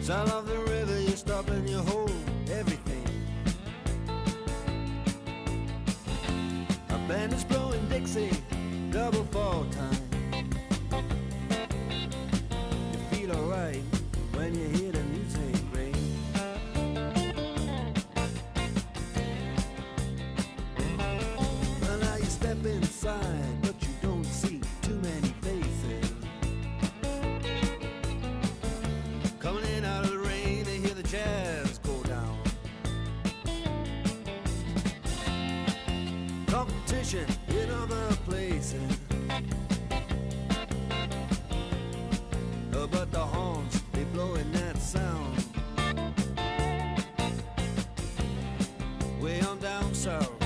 Sound of the river, you stop and you hold everything. A band is blowing Dixie, double fall time. You feel alright when you hear the music ring. Well, now you step inside, but you don't see too many faces. Coming in out of the rain, they hear the jazz go down. Competition in other places, but the horns, they blowing that sound way on down south.